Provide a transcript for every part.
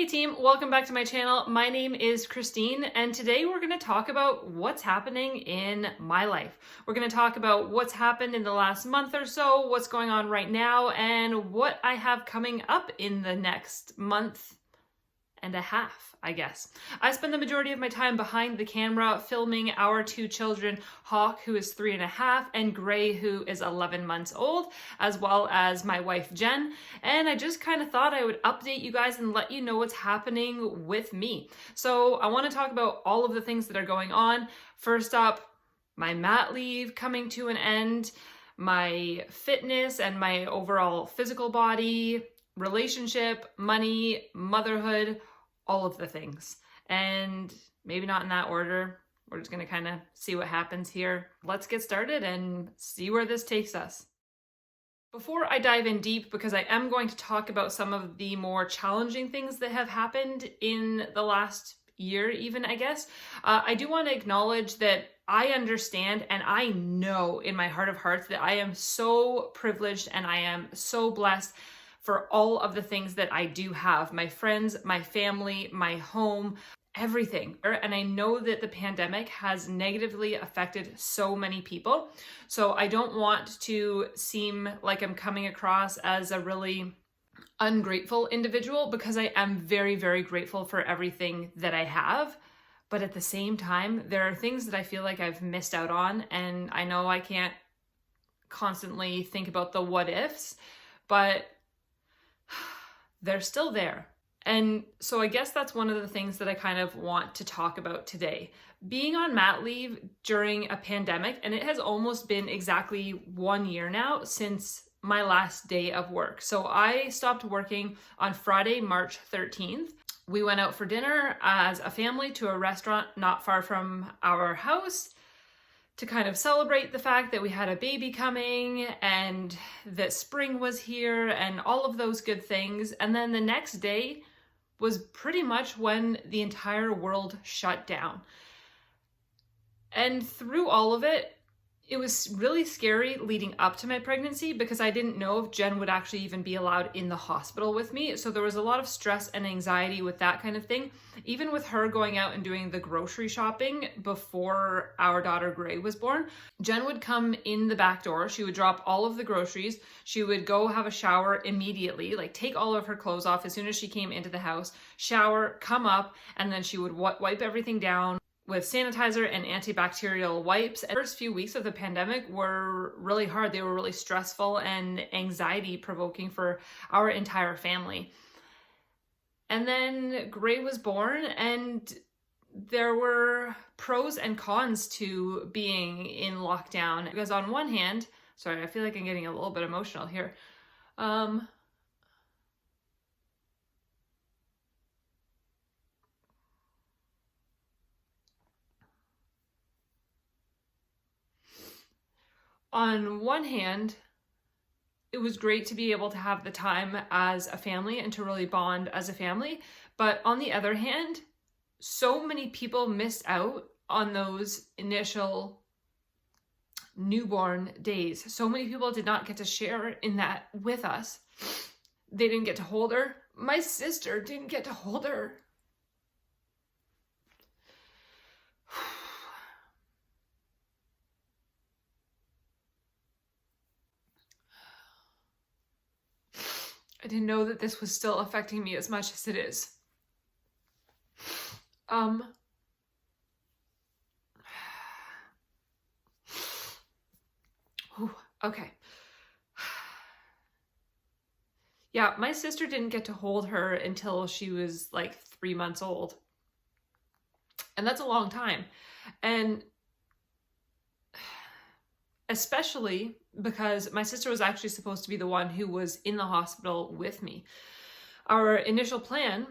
Hey team, welcome back to my channel. My name is Christine, and today we're going to talk about what's happening in my life. We're going to talk about what's happened in the last month or so, what's going on right now, and what I have coming up in the next month and a half, I guess. I spend the majority of my time behind the camera filming our two children, Hawk, who is 3.5, and Gray, who is 11 months old, as well as my wife, Jen. And I just kind of thought I would update you guys and let you know what's happening with me. So I want to talk about all of the things that are going on. First up, my mat leave coming to an end, my fitness and my overall physical body, relationship, money, motherhood, all of the things. And maybe not in that order. We're just going to kind of see what happens here. Let's get started and see where this takes us. Before I dive in deep, because I am going to talk about some of the more challenging things that have happened in the last year even, I guess, I do want to acknowledge that I understand and I know in my heart of hearts that I am so privileged and I am so blessed for all of the things that I do have, my friends, my family, my home, everything. And I know that the pandemic has negatively affected so many people. So I don't want to seem like I'm coming across as a really ungrateful individual, because I am very, very grateful for everything that I have. But at the same time, there are things that I feel like I've missed out on. And I know I can't constantly think about the what ifs, but they're still there. And so I guess that's one of the things that I kind of want to talk about today. Being on mat leave during a pandemic, and it has almost been exactly 1 year now since my last day of work. So I stopped working on Friday, March 13th. We went out for dinner as a family to a restaurant not far from our house to kind of celebrate the fact that we had a baby coming and that spring was here and all of those good things. And then the next day was pretty much when the entire world shut down. And through all of it, it was really scary leading up to my pregnancy, because I didn't know if Jen would actually even be allowed in the hospital with me. So there was a lot of stress and anxiety with that kind of thing. Even with her going out and doing the grocery shopping before our daughter Gray was born, Jen would come in the back door. She would drop all of the groceries. She would go have a shower immediately, like take all of her clothes off as soon as she came into the house, shower, come up, and then she would wipe everything down with sanitizer and antibacterial wipes. The first few weeks of the pandemic were really hard. They were really stressful and anxiety provoking for our entire family. And then Gray was born, and there were pros and cons to being in lockdown. Because on one hand, sorry, I feel like I'm getting a little bit emotional here. On one hand, it was great to be able to have the time as a family and to really bond as a family. But on the other hand, so many people missed out on those initial newborn days. So many people did not get to share in that with us. They didn't get to hold her. My sister didn't get to hold her. I didn't know that this was still affecting me as much as it is. Okay. Yeah, my sister didn't get to hold her until she was like 3 months old. And that's a long time. And especially because my sister was actually supposed to be the one who was in the hospital with me. Our initial plan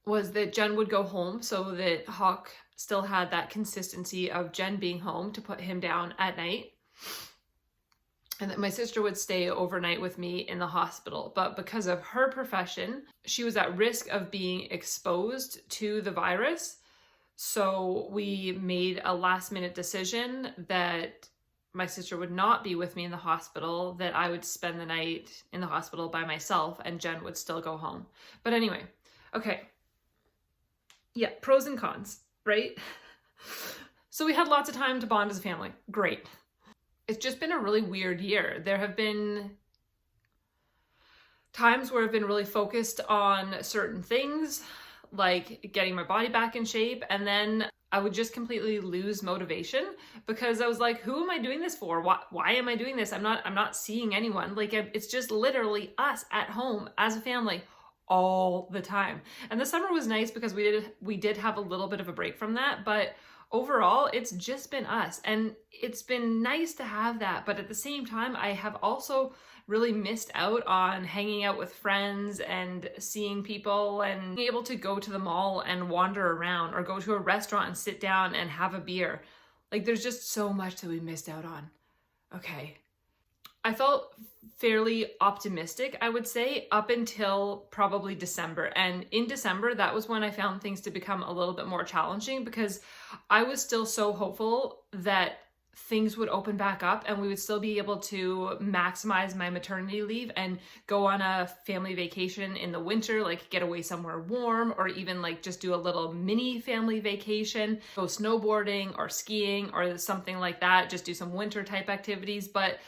was that Jen would go home so that Hawk still had that consistency of Jen being home to put him down at night, and that my sister would stay overnight with me in the hospital. But because of her profession, she was at risk of being exposed to the virus. So we made a last minute decision that my sister would not be with me in the hospital, that I would spend the night in the hospital by myself and Jen would still go home. But anyway, Okay. Yeah, pros and cons, right? So we had lots of time to bond as a family. Great. It's just been a really weird year. There have been times where I've been really focused on certain things, like getting my body back in shape, and then I would just completely lose motivation because I was like, who am I doing this for? Why am I doing this? I'm not seeing anyone. Like, it's just literally us at home as a family all the time. And the summer was nice because we did have a little bit of a break from that, but overall it's just been us, and it's been nice to have that. But at the same time, I have also really missed out on hanging out with friends and seeing people and being able to go to the mall and wander around, or go to a restaurant and sit down and have a beer. Like, there's just so much that we missed out on. Okay. I felt fairly optimistic, I would say, up until probably December. And in December, that was when I found things to become a little bit more challenging, because I was still so hopeful that things would open back up and we would still be able to maximize my maternity leave and go on a family vacation in the winter, like get away somewhere warm, or even like just do a little mini family vacation, go snowboarding or skiing or something like that, just do some winter type activities. But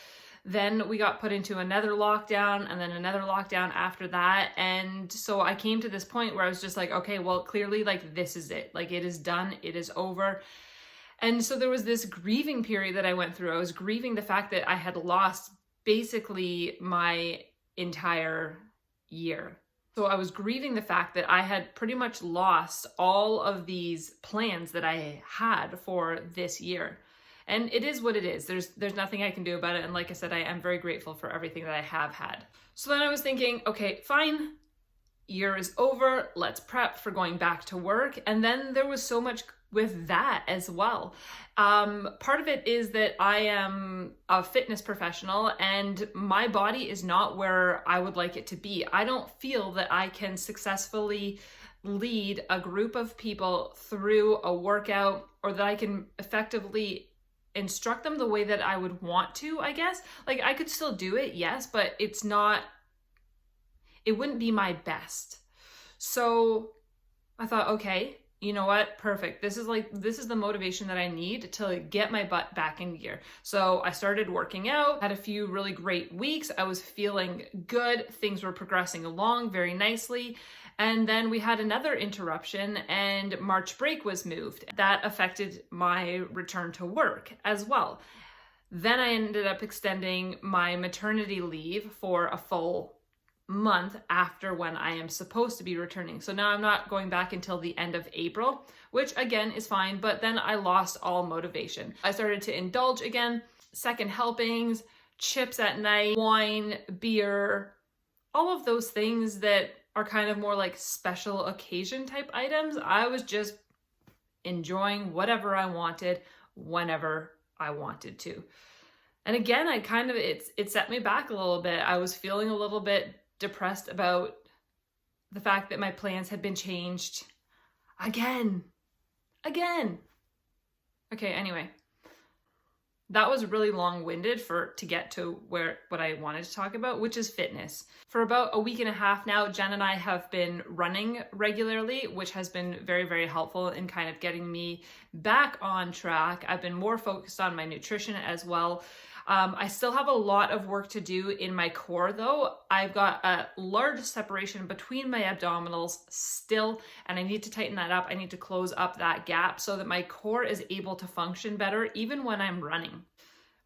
then we got put into another lockdown, and then another lockdown after that. And so I came to this point where I was just like, okay, well, clearly, like, this is it. Like, it is done. It is over. And so there was this grieving period that I went through. I was grieving the fact that I had lost basically my entire year. So I was grieving the fact that I had pretty much lost all of these plans that I had for this year. And it is what it is. There's nothing I can do about it. And like I said, I am very grateful for everything that I have had. So then I was thinking, okay, fine, year is over. Let's prep for going back to work. And then there was so much with that as well. Part of it is that I am a fitness professional and my body is not where I would like it to be. I don't feel that I can successfully lead a group of people through a workout, or that I can effectively instruct them the way that I would want to, I guess. Like, I could still do it, yes, but it wouldn't be my best. So I thought, okay, you know what? Perfect. This is the motivation that I need to get my butt back in gear. So I started working out, had a few really great weeks. I was feeling good. Things were progressing along very nicely. And then we had another interruption and March break was moved. That affected my return to work as well. Then I ended up extending my maternity leave for a full month after when I am supposed to be returning. So now I'm not going back until the end of April, which again is fine, but then I lost all motivation. I started to indulge again, second helpings, chips at night, wine, beer, all of those things that are kind of more like special occasion type items. I was just enjoying whatever I wanted, whenever I wanted to. And again, it set me back a little bit. I was feeling a little bit depressed about the fact that my plans had been changed again. Okay, anyway. That was really long-winded to get to what I wanted to talk about, which is fitness. For about a week and a half now, Jen and I have been running regularly, which has been very, very helpful in kind of getting me back on track. I've been more focused on my nutrition as well. I still have a lot of work to do in my core though. I've got a large separation between my abdominals still, and I need to tighten that up. I need to close up that gap so that my core is able to function better even when I'm running.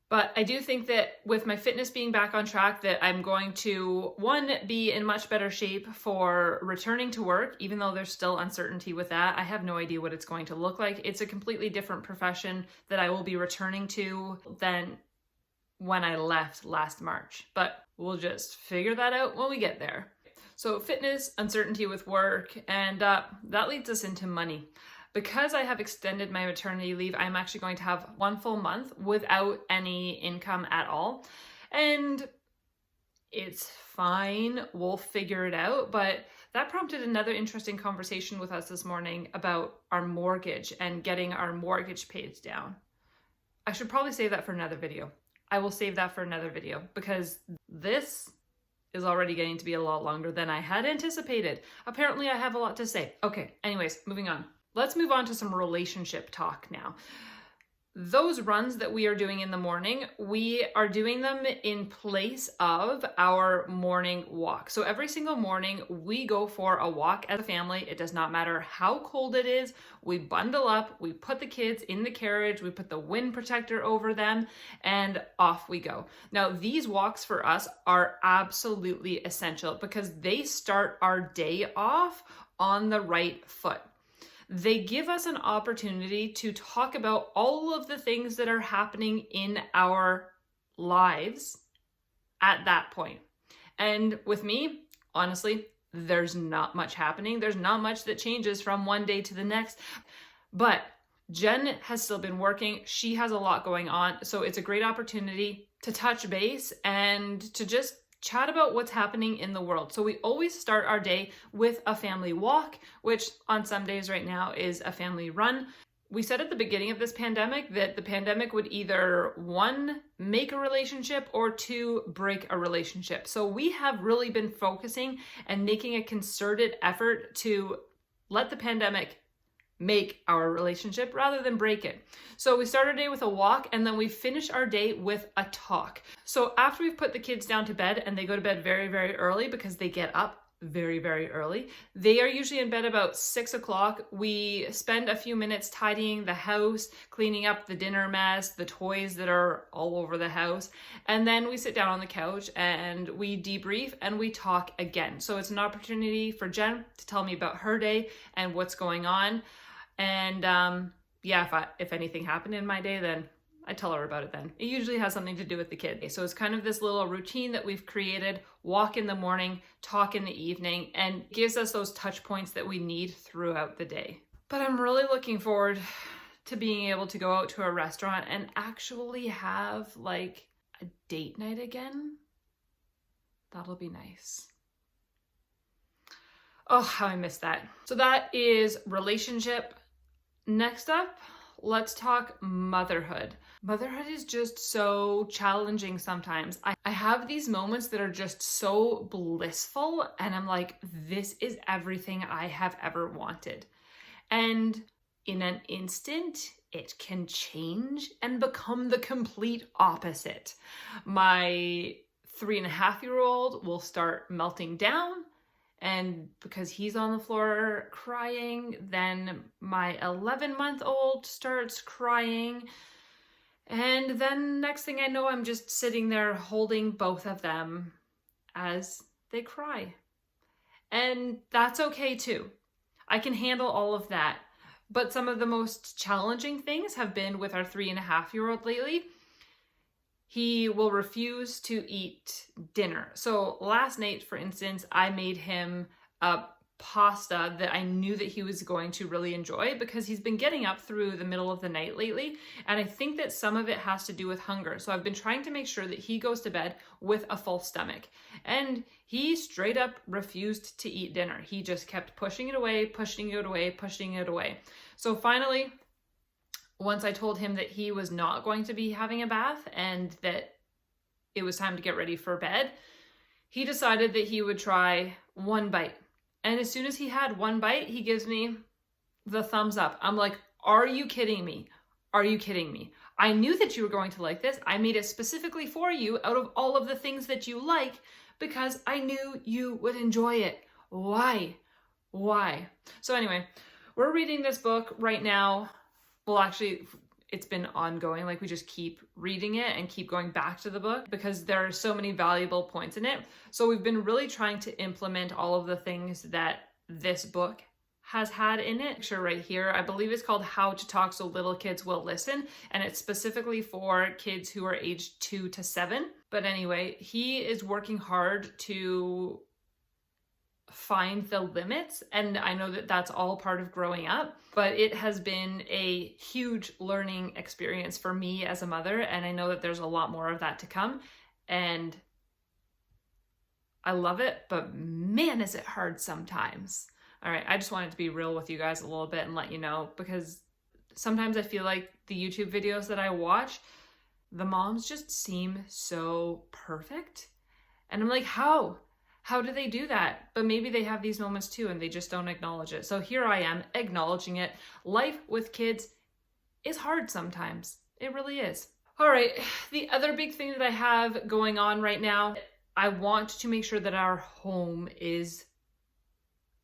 But I do think that with my fitness being back on track, that I'm going to, one, be in much better shape for returning to work, even though there's still uncertainty with that. I have no idea what it's going to look like. It's a completely different profession that I will be returning to than when I left last March, but we'll just figure that out when we get there. So fitness, uncertainty with work, and that leads us into money. Because I have extended my maternity leave, I'm actually going to have 1 full month without any income at all. And it's fine, we'll figure it out. But that prompted another interesting conversation with us this morning about our mortgage and getting our mortgage paid down. I should probably save that for another video. I will save that for another video because this is already getting to be a lot longer than I had anticipated. Apparently I have a lot to say. Okay, anyways, moving on. Let's move on to some relationship talk now. Those runs that we are doing in the morning, we are doing them in place of our morning walk. So every single morning we go for a walk as a family. It does not matter how cold it is. We bundle up, we put the kids in the carriage, we put the wind protector over them, and off we go. Now, these walks for us are absolutely essential because they start our day off on the right foot. They give us an opportunity to talk about all of the things that are happening in our lives at that point. And with me, honestly, there's not much happening. There's not much that changes from one day to the next. But Jen has still been working. She has a lot going on. So it's a great opportunity to touch base and to just chat about what's happening in the world. So we always start our day with a family walk, which on some days right now is a family run. We said at the beginning of this pandemic that the pandemic would either 1, make a relationship, or 2, break a relationship. So we have really been focusing and making a concerted effort to let the pandemic make our relationship rather than break it. So we start our day with a walk and then we finish our day with a talk. So after we've put the kids down to bed, and they go to bed very, very early because they get up very, very early. They are usually in bed about 6 o'clock. We spend a few minutes tidying the house, cleaning up the dinner mess, the toys that are all over the house. And then we sit down on the couch and we debrief and we talk again. So it's an opportunity for Jen to tell me about her day and what's going on. And if anything happened in my day, then I tell her about it then. It usually has something to do with the kid. So it's kind of this little routine that we've created: walk in the morning, talk in the evening, and gives us those touch points that we need throughout the day. But I'm really looking forward to being able to go out to a restaurant and actually have like a date night again. That'll be nice. Oh, how I miss that. So that is relationship. Next up, let's talk motherhood. Motherhood is just so challenging sometimes. I have these moments that are just so blissful, and I'm like, this is everything I have ever wanted. And in an instant, it can change and become the complete opposite. My 3.5-year-old will start melting down, and because he's on the floor crying, then my 11-month-old starts crying. And then next thing I know, I'm just sitting there holding both of them as they cry. And that's okay too. I can handle all of that. But some of the most challenging things have been with our 3.5-year-old lately. He will refuse to eat dinner. So last night, for instance, I made him a pasta that I knew that he was going to really enjoy because he's been getting up through the middle of the night lately. And I think that some of it has to do with hunger. So I've been trying to make sure that he goes to bed with a full stomach. And he straight up refused to eat dinner. He just kept pushing it away, pushing it away, pushing it away. So finally, once I told him that he was not going to be having a bath and that it was time to get ready for bed, he decided that he would try one bite. And as soon as he had one bite, he gives me the thumbs up. I'm like, are you kidding me? Are you kidding me? I knew that you were going to like this. I made it specifically for you out of all of the things that you like because I knew you would enjoy it. Why? So anyway, we're reading this book right now. Well, actually, it's been ongoing. Like, we just keep reading it and keep going back to the book because there are so many valuable points in it. So we've been really trying to implement all of the things that this book has had in it. Picture right here, I believe it's called How to Talk So Little Kids Will Listen, and it's specifically for kids who are aged 2 to 7. But anyway, he is working hard to find the limits, and I know that that's all part of growing up, but it has been a huge learning experience for me as a mother, and I know that there's a lot more of that to come, and I love it, but man, is it hard sometimes. All right, I just wanted to be real with you guys a little bit and let you know, because sometimes I feel like the YouTube videos that I watch, the moms just seem so perfect, and I'm like, how How do they do that? But maybe they have these moments too and they just don't acknowledge it. So here I am acknowledging it. Life with kids is hard sometimes. It really is. All right, the other big thing that I have going on right now, I want to make sure that our home is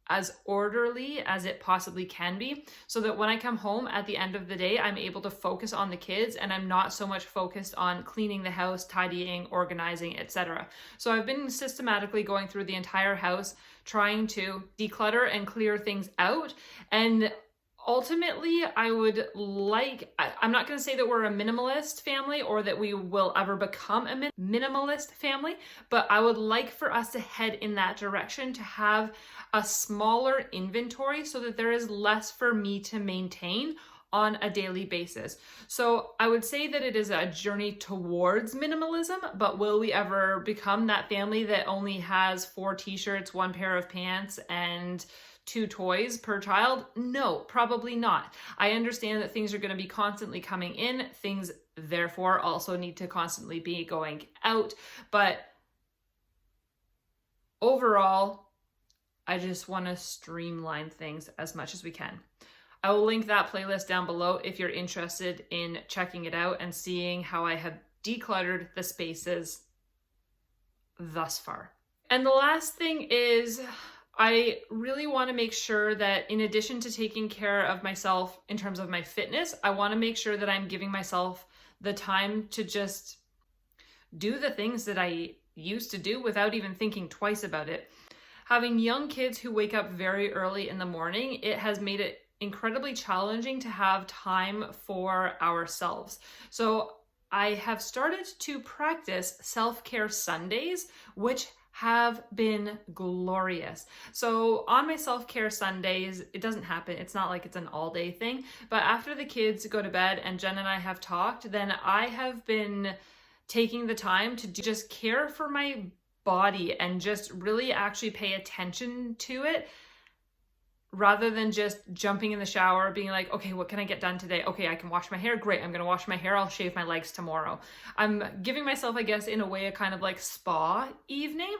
as orderly as it possibly can be, so that when I come home at the end of the day, I'm able to focus on the kids and I'm not so much focused on cleaning the house, tidying, organizing, etc. So I've been systematically going through the entire house, trying to declutter and clear things out. And ultimately, I'm not going to say that we're a minimalist family or that we will ever become a minimalist family, but I would like for us to head in that direction, to have a smaller inventory so that there is less for me to maintain on a daily basis. So I would say that it is a journey towards minimalism, but will we ever become that family that only has 4 t-shirts, 1 pair of pants, and 2 toys per child? No, probably not. I understand that things are going to be constantly coming in. Things therefore also need to constantly be going out. But overall, I just want to streamline things as much as we can. I will link that playlist down below if you're interested in checking it out and seeing how I have decluttered the spaces thus far. And the last thing is, I really want to make sure that in addition to taking care of myself in terms of my fitness, I want to make sure that I'm giving myself the time to just do the things that I used to do without even thinking twice about it. Having young kids who wake up very early in the morning, it has made it incredibly challenging to have time for ourselves. So I have started to practice self-care Sundays, which have been glorious. So on my self-care Sundays, it doesn't happen. It's not like it's an all-day thing, but after the kids go to bed and Jen and I have talked, then I have been taking the time to just care for my body and just really actually pay attention to it, rather than just jumping in the shower, being like, okay, what can I get done today? Okay, I can wash my hair. Great, I'm gonna wash my hair. I'll shave my legs tomorrow. I'm giving myself, I guess, in a way, a kind of like spa evening.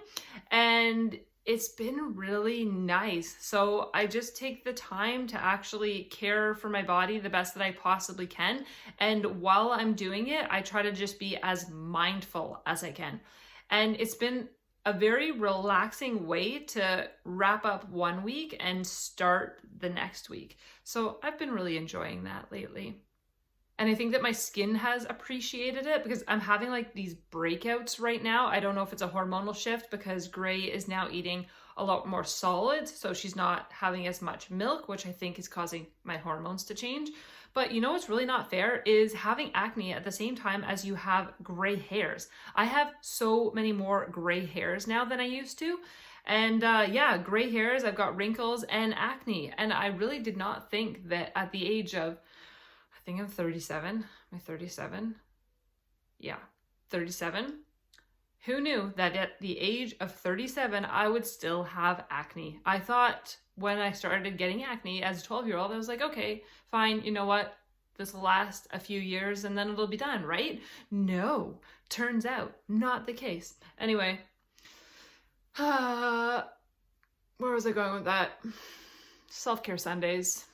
And it's been really nice. So I just take the time to actually care for my body the best that I possibly can. And while I'm doing it, I try to just be as mindful as I can. And it's been a very relaxing way to wrap up one week and start the next week. So I've been really enjoying that lately. And I think that my skin has appreciated it because I'm having like these breakouts right now. I don't know if it's a hormonal shift because Gray is now eating a lot more solids, so she's not having as much milk, which I think is causing my hormones to change. But you know what's really not fair is having acne at the same time as you have gray hairs. I have so many more gray hairs now than I used to. And yeah, gray hairs, I've got wrinkles and acne. And I really did not think that at the age of, I think I'm 37. Am I 37? Yeah, 37. Who knew that at the age of 37, I would still have acne? I thought when I started getting acne as a 12-year-old, I was like, okay, fine, you know what? This will last a few years and then it'll be done, right? No, turns out not the case. Anyway, where was I going with that? Self-care Sundays.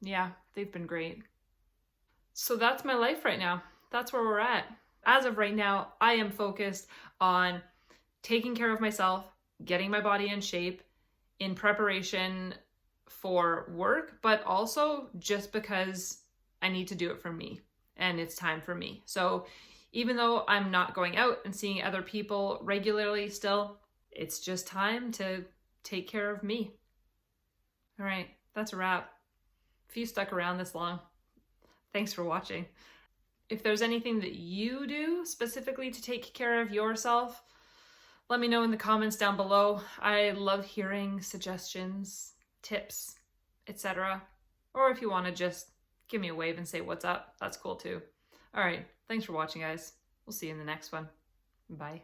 Yeah, they've been great. So that's my life right now. That's where we're at. As of right now, I am focused on taking care of myself, getting my body in shape in preparation for work, but also just because I need to do it for me and it's time for me. So even though I'm not going out and seeing other people regularly still, it's just time to take care of me. All right, that's a wrap. If you stuck around this long, thanks for watching. If there's anything that you do specifically to take care of yourself, let me know in the comments down below. I love hearing suggestions, tips, etc. Or if you want to just give me a wave and say what's up, that's cool too. All right, thanks for watching, guys. We'll see you in the next one. Bye.